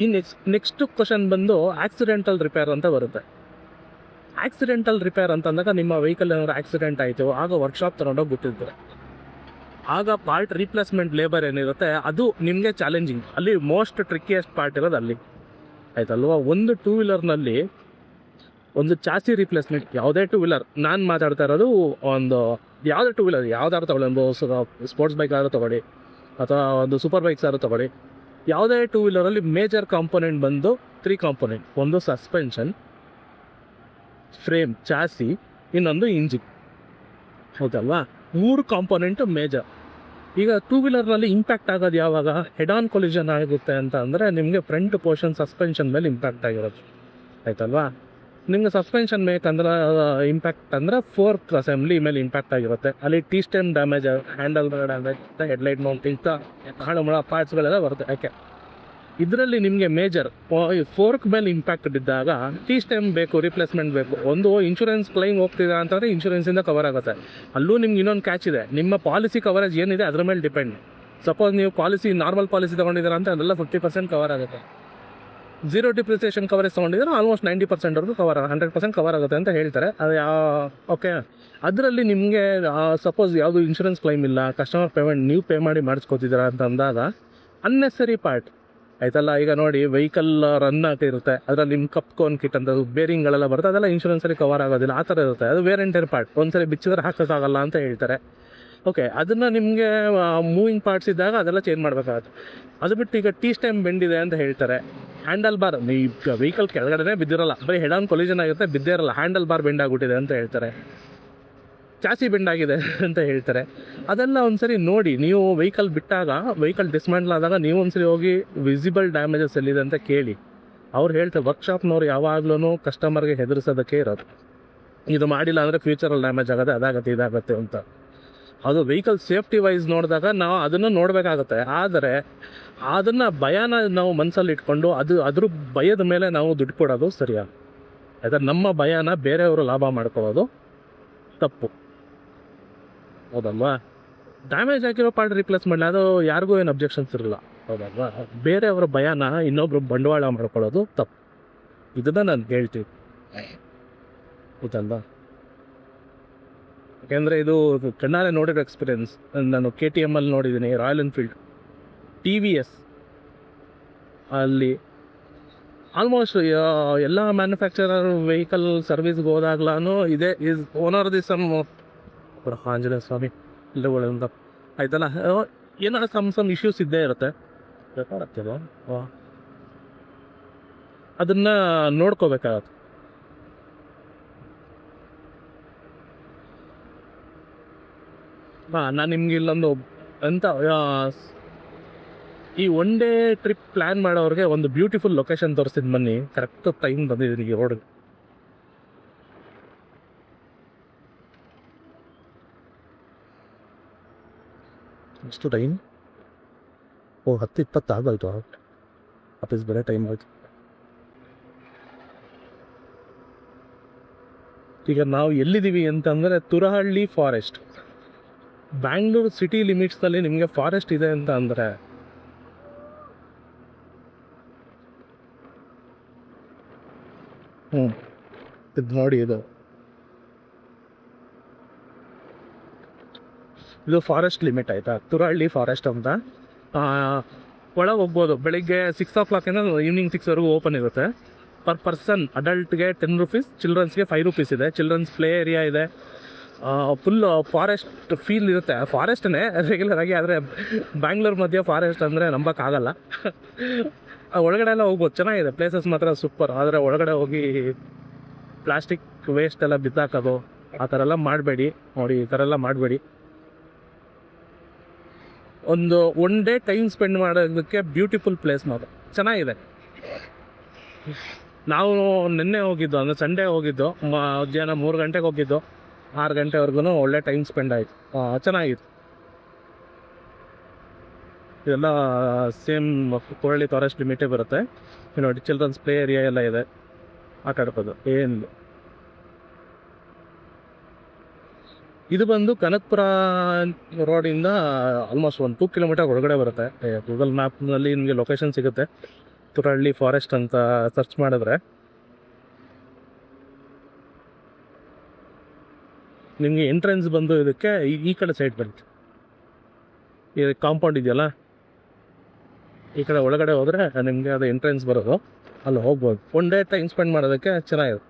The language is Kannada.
ಈ ನೆಕ್ಸ್ಟ್ ಕ್ವಶನ್ ಬಂದು ಆಕ್ಸಿಡೆಂಟಲ್ ರಿಪೇರ್ ಅಂತ ಬರುತ್ತೆ. ಆಕ್ಸಿಡೆಂಟಲ್ ರಿಪೇರ್ ಅಂತಂದಾಗ ನಿಮ್ಮ ವೆಹಿಕಲ್ ಏನಾದ್ರು ಆಕ್ಸಿಡೆಂಟ್ ಆಯಿತು, ಆಗ ವರ್ಕ್ಶಾಪ್ ತೊಗೊಂಡೋಗಿ ಬಿಟ್ಟಿರ್ತಾರೆ. ಆಗ ಪಾರ್ಟ್ ರೀಪ್ಲೇಸ್ಮೆಂಟ್ ಲೇಬರ್ ಏನಿರುತ್ತೆ ಅದು ನಿಮಗೆ ಚಾಲೆಂಜಿಂಗ್. ಅಲ್ಲಿ ಮೋಸ್ಟ್ ಟ್ರಿಕ್ಕಿಯೆಸ್ಟ್ ಪಾರ್ಟ್ ಇರೋದು ಅಲ್ಲಿ, ಆಯ್ತಲ್ವಾ. ಒಂದು ಟೂ ವೀಲರ್ನಲ್ಲಿ ಒಂದು ಚಾಸಿ ರೀಪ್ಲೇಸ್ಮೆಂಟ್, ಯಾವುದೇ ಟೂ ವೀಲರ್ ನಾನು ಮಾತಾಡ್ತಾ ಇರೋದು, ಒಂದು ಯಾವುದೇ ಟೂ ವೀಲರ್ ಯಾವ್ದಾದ್ರು ತೊಗೊಳ್ಳಿ, ಒಂದು ಸ್ಪೋರ್ಟ್ಸ್ ಬೈಕ್ ಆದರೂ ತೊಗೊಳ್ಳಿ ಅಥವಾ ಒಂದು ಸೂಪರ್ ಬೈಕ್ಸ್ ಆದರೂ ತೊಗೊಳ್ಳಿ, ಯಾವುದೇ ಟೂ ವೀಲರಲ್ಲಿ ಮೇಜರ್ ಕಾಂಪೊನೆಂಟ್ ಬಂದು 3 ಕಾಂಪೊನೆಂಟ್. ಒಂದು ಸಸ್ಪೆನ್ಷನ್, ಫ್ರೇಮ್, ಚಾಸಿ, ಇನ್ನೊಂದು ಇಂಜಿನ್, ಹೌದಲ್ವಾ. 3 ಕಾಂಪೊನೆಂಟು ಮೇಜರ್. ಈಗ ಟೂ ವೀಲರ್ನಲ್ಲಿ ಇಂಪ್ಯಾಕ್ಟ್ ಆಗೋದು ಯಾವಾಗ? ಹೆಡ್ ಆನ್ ಕೊಲಿಷನ್ ಆಗುತ್ತೆ ಅಂತ ಅಂದರೆ ನಿಮಗೆ ಫ್ರಂಟ್ ಪೋರ್ಷನ್ ಸಸ್ಪೆನ್ಷನ್ ಮೇಲೆ ಇಂಪ್ಯಾಕ್ಟ್ ಆಗಿರೋದು, ಆಯ್ತಲ್ವಾ. ನಿಮ್ಗೆ ಸಸ್ಪೆನ್ಷನ್ ಬೇಕಂದ್ರೆ ಇಂಪ್ಯಾಕ್ಟ್ ಅಂದರೆ ಫೋರ್ಕ್ ಅಸೆಂಬ್ಲಿ ಮೇಲೆ ಇಂಪ್ಯಾಕ್ಟ್ ಆಗಿರುತ್ತೆ. ಅಲ್ಲಿ T stem damage, handle damage, headlight mounting ಕಾಳುಮಳ ಪಾರ್ಟ್ಸ್ಗಳೆಲ್ಲ ಬರುತ್ತೆ. ಯಾಕೆ ಇದರಲ್ಲಿ ನಿಮಗೆ ಮೇಜರ್ ಫೋರ್ಕ್ ಮೇಲೆ ಇಂಪ್ಯಾಕ್ಟ್ ಬಿದ್ದಾಗ ಟೀ ಸ್ಟೆಮ್ ಬೇಕು, ರಿಪ್ಲೇಸ್ಮೆಂಟ್ ಬೇಕು. ಒಂದು ಇನ್ಶೂರೆನ್ಸ್ ಕ್ಲೈಮ್ ಹೋಗ್ತಿದೆ ಅಂತಂದರೆ ಇನ್ಶೂರೆನ್ಸಿಂದ ಕವರ್ ಆಗುತ್ತೆ. ಅಲ್ಲೂ ನಿಮ್ಗೆ ಇನ್ನೊಂದು ಕ್ಯಾಚ್ ಇದೆ, ನಿಮ್ಮ ಪಾಲಿಸಿ ಕವರೇಜ್ ಏನಿದೆ ಅದ್ರ ಮೇಲೆ ಡಿಪೆಂಡ್. ಸಪೋಸ್ ನೀವು ನಾರ್ಮಲ್ ಪಾಲಿಸಿ ತೊಗೊಂಡಿದ್ದೀರಾ ಅಂತ ಅದೆಲ್ಲ 50% ಕವರ್ ಆಗುತ್ತೆ. 0 ಡಿಪ್ರಿಸಿಯೇಷನ್ ಕವರೇಜ್ ತೊಗೊಂಡಿದ್ರೆ ಆಲ್ಮೋಸ್ಟ್ 90%ವರೆಗೂ 100% ಕವರ್ ಆಗುತ್ತೆ ಅಂತ ಹೇಳ್ತಾರೆ. ಅದು ಓಕೆ. ಅದರಲ್ಲಿ ನಿಮಗೆ ಸಪೋಸ್ ಯಾವುದು ಇನ್ಶೂರೆನ್ಸ್ ಕ್ಲೈಮ್ ಇಲ್ಲ, ಕಸ್ಟಮರ್ ಪೇಮೆಂಟ್ ನೀವು ಪೇ ಮಾಡಿ ಮಾಡಿಸ್ಕೊತಿದ್ದೀರಾ ಅಂತ ಅಂದಾಗ ಅನ್ನೆಸರಿ ಪಾರ್ಟ್, ಆಯ್ತಲ್ಲ. ಈಗ ನೋಡಿ ವೆಹಿಕಲ್ ರನ್ ಆಗಿರುತ್ತೆ, ಅದರಲ್ಲಿ ನಿಮ್ಮ ಕಪ್ಕೋನ್ ಕಿಟ್ ಅಂತ ಬೇರಿಂಗ್ಗಳೆಲ್ಲ ಬರುತ್ತೆ, ಅದೆಲ್ಲ ಇನ್ಶೂರೆನ್ಸಲ್ಲಿ ಕವರ್ ಆಗೋದಿಲ್ಲ, ಆ ಥರ ಇರುತ್ತೆ. ಅದು ವೇರ್ ಆ್ಯಂಡ್ ಟೇರ್ ಪಾರ್ಟ್, ಒಂದ್ಸರಿ ಬಿಚ್ಚಿದ್ರೆ ಹಾಕೋಕ್ಕಾಗಲ್ಲ ಅಂತ ಹೇಳ್ತಾರೆ. ಓಕೆ, ಅದನ್ನು ನಿಮಗೆ ಮೂವಿಂಗ್ ಪಾರ್ಟ್ಸ್ ಇದ್ದಾಗ ಅದೆಲ್ಲ ಚೇಂಜ್ ಮಾಡಬೇಕಾಗುತ್ತೆ. ಅದು ಬಿಟ್ಟು ಈಗ ಟೀ ಸ್ಟೆಮ್ ಬೆಂಡಿದೆ ಅಂತ ಹೇಳ್ತಾರೆ. ಹ್ಯಾಂಡಲ್ ಬಾರ್, ನೀವು ವೆಹಿಕಲ್ ಕೆಳಗಡೆ ಬಿದ್ದಿರಲ್ಲ, ಬರೀ ಹೆಡ್ ಆನ್ ಕೊಲಿಷನ್ ಆಗಿರುತ್ತೆ, ಬಿದ್ದೇ ಇರಲ್ಲ, ಹ್ಯಾಂಡಲ್ ಬಾರ್ ಬೆಂಡ್ ಆಗಿಬಿಟ್ಟಿದೆ ಅಂತ ಹೇಳ್ತಾರೆ, ಚಾಸಿ ಬೆಂಡ್ ಆಗಿದೆ ಅಂತ ಹೇಳ್ತಾರೆ. ಅದೆಲ್ಲ ಒಂದ್ಸರಿ ನೋಡಿ. ನೀವು ವೆಹಿಕಲ್ ಬಿಟ್ಟಾಗ, ವೆಹಿಕಲ್ ಡಿಸ್ಮ್ಯಾಂಟಲ್ ಆದಾಗ ನೀವು ಒಂದ್ಸರಿ ಹೋಗಿ ವಿಸಿಬಲ್ ಡ್ಯಾಮೇಜಸ್ ಎಲ್ಲಿದೆ ಅಂತ ಕೇಳಿ. ಅವ್ರು ಹೇಳ್ತಾರೆ, ವರ್ಕ್ಶಾಪ್ನವ್ರು ಯಾವಾಗ್ಲೂ ಕಸ್ಟಮರ್ಗೆ ಹೆದರಿಸೋದಕ್ಕೆ ಇರೋದು, ಇದು ಮಾಡಿಲ್ಲ ಅಂದರೆ ಫ್ಯೂಚರಲ್ಲಿ ಡ್ಯಾಮೇಜ್ ಆಗುತ್ತೆ, ಅದಾಗುತ್ತೆ, ಇದಾಗುತ್ತೆ ಅಂತ. ಅದು ವೆಹಿಕಲ್ ಸೇಫ್ಟಿ ವೈಸ್ ನೋಡಿದಾಗ ನಾವು ಅದನ್ನು ನೋಡಬೇಕಾಗುತ್ತೆ. ಆದರೆ ಅದನ್ನು ಭಯನ ನಾವು ಮನಸ್ಸಲ್ಲಿ ಇಟ್ಕೊಂಡು ಅದ್ರ ಭಯದ ಮೇಲೆ ನಾವು ದುಡ್ಡು ಕೊಡೋದು ಸರಿಯಾಗಿ, ಆಯ್ತಾ. ನಮ್ಮ ಭಯನ ಬೇರೆಯವರು ಲಾಭ ಮಾಡ್ಕೊಳ್ಳೋದು ತಪ್ಪು, ಹೌದಲ್ವಾ. ಡ್ಯಾಮೇಜ್ ಆಗಿರೋ ಪಾರ್ಟ್ ರಿಪ್ಲೇಸ್ ಮಾಡಲಿ, ಅದು ಯಾರಿಗೂ ಏನು ಅಬ್ಜೆಕ್ಷನ್ಸ್ ಇರಲ್ಲ, ಹೌದಲ್ವಾ. ಬೇರೆಯವರ ಭಯನ ಇನ್ನೊಬ್ರು ಬಂಡವಾಳ ಮಾಡ್ಕೊಳ್ಳೋದು ತಪ್ಪು. ಇದನ್ನು ನಾನು ಹೇಳ್ತೀನಿ, ಹೌದಲ್ವಾ. ಯಾಕೆಂದರೆ ಇದು ಕಣ್ಣಾರೆ ನೋಡಿರೋ ಎಕ್ಸ್ಪೀರಿಯೆನ್ಸ್. ನಾನು KTM ಅಲ್ಲಿ ನೋಡಿದ್ದೀನಿ, ರಾಯಲ್ ಎನ್ಫೀಲ್ಡ್, TVS ಅಲ್ಲಿ ಆಲ್ಮೋಸ್ಟ್ ಎಲ್ಲ ಮ್ಯಾನುಫ್ಯಾಕ್ಚರರ್ ವೆಹಿಕಲ್ ಸರ್ವಿಸ್ಗೆ ಹೋದಾಗ್ಲೂ ಇದೇ is owner the some Anjaneya Swamy ಇಲ್ಲ ಒಳ್ಳೆಯಿಂದ, ಆಯ್ತಲ್ಲ. ಏನಾದ್ರು ಸಮ್ ಇಶ್ಯೂಸ್ ಇದ್ದೇ ಇರುತ್ತೆ, ಅದನ್ನು ನೋಡ್ಕೋಬೇಕಾಗತ್ತೆ. ನಾನು ನಿಮ್ಗೆ ಇಲ್ಲೊಂದು ಎಂತ ಈ ಒನ್ ಡೇ ಟ್ರಿಪ್ ಪ್ಲ್ಯಾನ್ ಮಾಡೋರಿಗೆ ಒಂದು ಬ್ಯೂಟಿಫುಲ್ ಲೊಕೇಶನ್ ತೋರಿಸ್ತಿದ್ದು ಬನ್ನಿ. ಕರೆಕ್ಟ್ ಟೈಮ್ ಬಂದಿದ್ದೀನಿ ರೋಡ್ಗೆ. ಎಷ್ಟು ಟೈಮ್? 10:20 ಆಗೋಯ್ತು. ಆಫೀಸ್ ಬೇರೆ ಟೈಮ್ ಆಯಿತು. ಈಗ ನಾವು ಎಲ್ಲಿದ್ದೀವಿ ಅಂತಂದರೆ ತುರಹಳ್ಳಿ ಫಾರೆಸ್ಟ್. ಬ್ಯಾಂಗ್ಳೂರು ಸಿಟಿ ಲಿಮಿಟ್ಸ್ನಲ್ಲಿ ನಿಮಗೆ ಫಾರೆಸ್ಟ್ ಇದೆ ಅಂತ ಅಂದರೆ ಇದು ನೋಡಿ, ಇದು ಫಾರೆಸ್ಟ್ ಲಿಮಿಟ್, ಆಯಿತಾ. ತುರಹಳ್ಳಿ ಫಾರೆಸ್ಟ್ ಅಂತ. ಒಳಗೆ ಹೋಗ್ಬೋದು. ಬೆಳಿಗ್ಗೆ 6 o'clock ಈವ್ನಿಂಗ್ 6ವರೆಗೂ ಓಪನ್ ಇರುತ್ತೆ. ಪರ್ ಪರ್ಸನ್ ಅಡಲ್ಟ್ಗೆ 10 rupees, ಚಿಲ್ಡ್ರನ್ಸ್ಗೆ 5 rupees ಇದೆ. ಚಿಲ್ಡ್ರನ್ಸ್ ಪ್ಲೇ ಏರಿಯಾ ಇದೆ. ಫುಲ್ ಫಾರೆಸ್ಟ್ ಫೀಲ್ ಇರುತ್ತೆ. ಫಾರೆಸ್ಟೇ ರೆಗ್ಯುಲರ್ ಆಗಿ, ಆದರೆ ಬ್ಯಾಂಗ್ಳೂರ್ ಮಧ್ಯೆ ಫಾರೆಸ್ಟ್ ಅಂದರೆ ನಂಬೋಕ್ಕಾಗಲ್ಲ. ಒಳಗಡೆ ಎಲ್ಲ ಹೋಗ್ಬೋದು, ಚೆನ್ನಾಗಿದೆ ಪ್ಲೇಸಸ್ ಮಾತ್ರ ಸೂಪರ್. ಆದರೆ ಒಳಗಡೆ ಹೋಗಿ ಪ್ಲಾಸ್ಟಿಕ್ ವೇಸ್ಟ್ ಎಲ್ಲ ಬಿದ್ದಾಕೋದು ಆ ಥರ ಎಲ್ಲ ಮಾಡಬೇಡಿ. ನೋಡಿ, ಈ ಥರ ಎಲ್ಲ ಮಾಡಬೇಡಿ. ಒಂದು ಒನ್ ಡೇ ಟೈಮ್ ಸ್ಪೆಂಡ್ ಮಾಡೋದಕ್ಕೆ ಬ್ಯೂಟಿಫುಲ್ ಪ್ಲೇಸ್ ಮಾತ್ರ ಚೆನ್ನಾಗಿದೆ. ನಾವು ನಿನ್ನೆ ಹೋಗಿದ್ದು, ಅಂದರೆ ಸಂಡೇ ಹೋಗಿದ್ದು, ಮಧ್ಯಾಹ್ನ 3 ಗಂಟೆಗೆ ಹೋಗಿದ್ದು, 6 ಗಂಟೆವರೆಗೂ ಒಳ್ಳೆ ಟೈಮ್ ಸ್ಪೆಂಡ್ ಆಯಿತು. ಚೆನ್ನಾಗಿತ್ತು. ಇದೆಲ್ಲ ಸೇಮ್ ತುರಹಳ್ಳಿ ಫಾರೆಸ್ಟ್ ಲಿಮಿಟೇ ಬರುತ್ತೆ. ನೋಡಿ, ಚಿಲ್ಡ್ರನ್ಸ್ ಪ್ಲೇ ಏರಿಯಾ ಎಲ್ಲ ಇದೆ, ಆಟ ಆಡ್ಬೋದು, ಏನಿಲ್ಲ. ಇದು ಬಂದು ಕನಕಪುರ ರೋಡಿಂದ ಆಲ್ಮೋಸ್ಟ್ 1-2 ಕಿಲೋಮೀಟರ್ ಒಳಗಡೆ ಬರುತ್ತೆ. ಗೂಗಲ್ ಮ್ಯಾಪ್ನಲ್ಲಿ ನಿಮಗೆ ಲೊಕೇಶನ್ ಸಿಗುತ್ತೆ. ತುರಹಳ್ಳಿ ಫಾರೆಸ್ಟ್ ಅಂತ ಸರ್ಚ್ ಮಾಡಿದ್ರೆ ನಿಮಗೆ ಎಂಟ್ರೆನ್ಸ್ ಬಂದು ಇದಕ್ಕೆ ಈ ಕಡೆ ಸೈಡ್ ಬರುತ್ತೆ. ಈ ಕಾಂಪೌಂಡ್ ಇದೆಯಲ್ಲ, ಈ ಕಡೆ ಒಳಗಡೆ ಹೋದರೆ ನಿಮಗೆ ಅದು ಎಂಟ್ರೆನ್ಸ್ ಬರೋದು, ಅಲ್ಲಿ ಹೋಗ್ಬೋದು. ಒನ್ ಡೇ ಟೈಮ್ ಸ್ಪೆಂಡ್ ಮಾಡೋದಕ್ಕೆ ಚೆನ್ನಾಗಿದೆ.